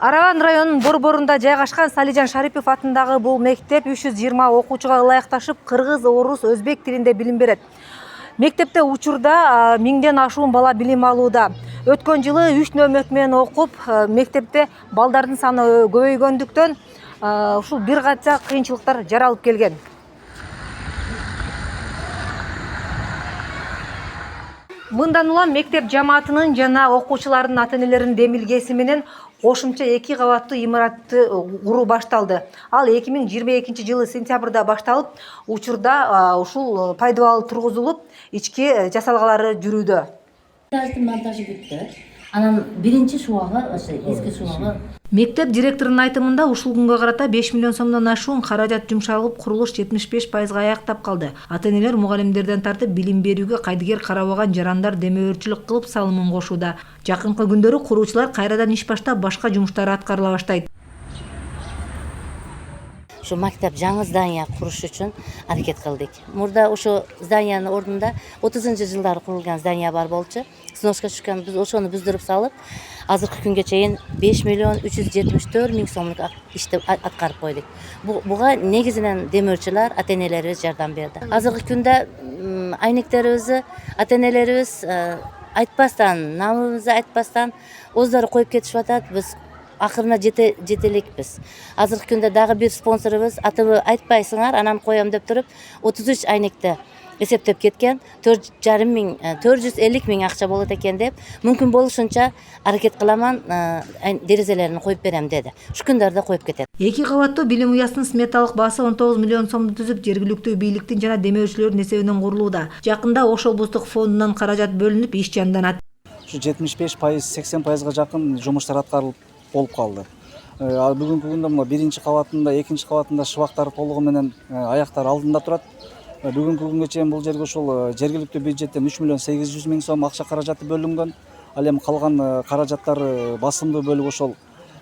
Араван районунун борборунда жайгашкан Салижан Шарипов атындагы бул мектеп 320 окуучуга ылайыкташып, кыргыз, орус, өзбек тилинде билим берет. Мектепте учурда 1000ден ашуун бала билим алууда. Өткөн жылы 3 нөмөт менен окуп, мектепте балдардын саны көбөйгөндүктөн ушул бир канча кыйынчылыктар жаралып келген. Мындан улам мектеп жамаатынын жана окуучулардын ата-энелеринин демилгеси менен кошумча 2 кабаттуу имаратты куруу башталды. Ал 2022 жылы сентябрда башталып, учурда ушул пайдабал тургузулуп, ички жасалгалары жүрүүдө. Монтажы бүттү. Анан биринчи шубагы, эски шубагы. Мектеп директорунун айтымында ушул күнгө карата 5 миллион сомдон ашуун каражат жумшалып, курулуш 75%га аяктап калды. Ата-энелер мугалимдерден тартып билим берүүгө кайдыгер карабаган жарандар демөөрчүлүк кылып салымын кошууда. Жакынкы күндөрү куруучулар кайрадан иш баштап, башка жумуштар аткарыла баштайт. Şu мектеп жаңы здание куруш үчүн аракет кылдык. Мурда ошо зданиянын ордунда 30-жылдары курулган здание бар болчу. Сношка түшкөн, биз ошону бүздүрүп салып, азыркы күнгө чейин 5 миллион 374 миң сомдук ишти аткарып койдук. Буга негизинен демөөрчүлөр, ата-энелерибиз жардам берди. Азыркы күндө айнектерибизди ата-энелерибиз айтпастан, намыбызды айтпастан өздөрү коюп кетишип атат. Биз акырына жетелекпиз. Азыркы күндө дагы бир спонсорубуз атыбы айтпайсыңар, анан коем деп туруп 33 айнекти эсептеп кеткен. 450 миң акча болот экен деп, мүмкүн болушунча аракет кыламан, дерезелерин коюп берем деди. Ушу күндөрдө коюп кетет. 2 кабаттуу билим уясынын сметалык баасы 19 миллион сомду түзүп, жергиликтүү бийликтин жана демөөрчүлөрдүн эсебинен курулууда. Жакында Ош облустук фондунан каражат бөлүнүп, иш жанданат. Ушу 75%-80%га жакын жумуштар аткарылып болуп калды. Бүгүнкү күндө мына биринчи кабатында, экинчи кабатында шыбактар толугу менен аяктар алдында турат. Бүгүнкү күнгө чейин бул жерге ошол жергиликтүү бюджеттен 3 миллион 800 миң сом акча каражаты бөлүнгөн. Ал эми калган каражаттар басымдуу бөлүгү ошол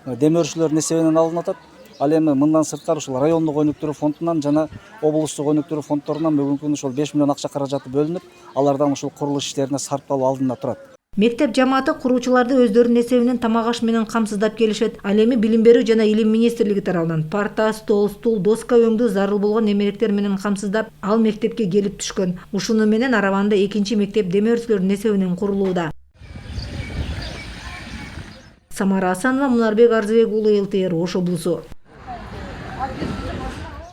демөөрчүлөрдүн эсебинен алынып атат. Ал эми мындан сырткары ошол райондук өнүктүрүү фондунан жана облустук өнүктүрүү фонддорунан бүгүнкү күндө ошол 5 миллион акча каражаты бөлүнүп, алардан ушул курулуш иштерине сарпталуу алдында турат. Мектеп жамааты куруучуларды өздөрүнүн эсебинен тамак аш менен камсыздап келишет. Ал эми Билим берүү жана Илим министрлиги тарабынан парта, стол, стул, доска өңдүү зарыл болгон эмеректер менен камсыздап, ал мектепке келип түшкөн. Ушуну менен Араванда экинчи мектеп демөөрчүлөрдүн эсебинен курулууда. Самара Асанова, Мунарбек Арзыбек уулу, ЛТР, Ош облусу.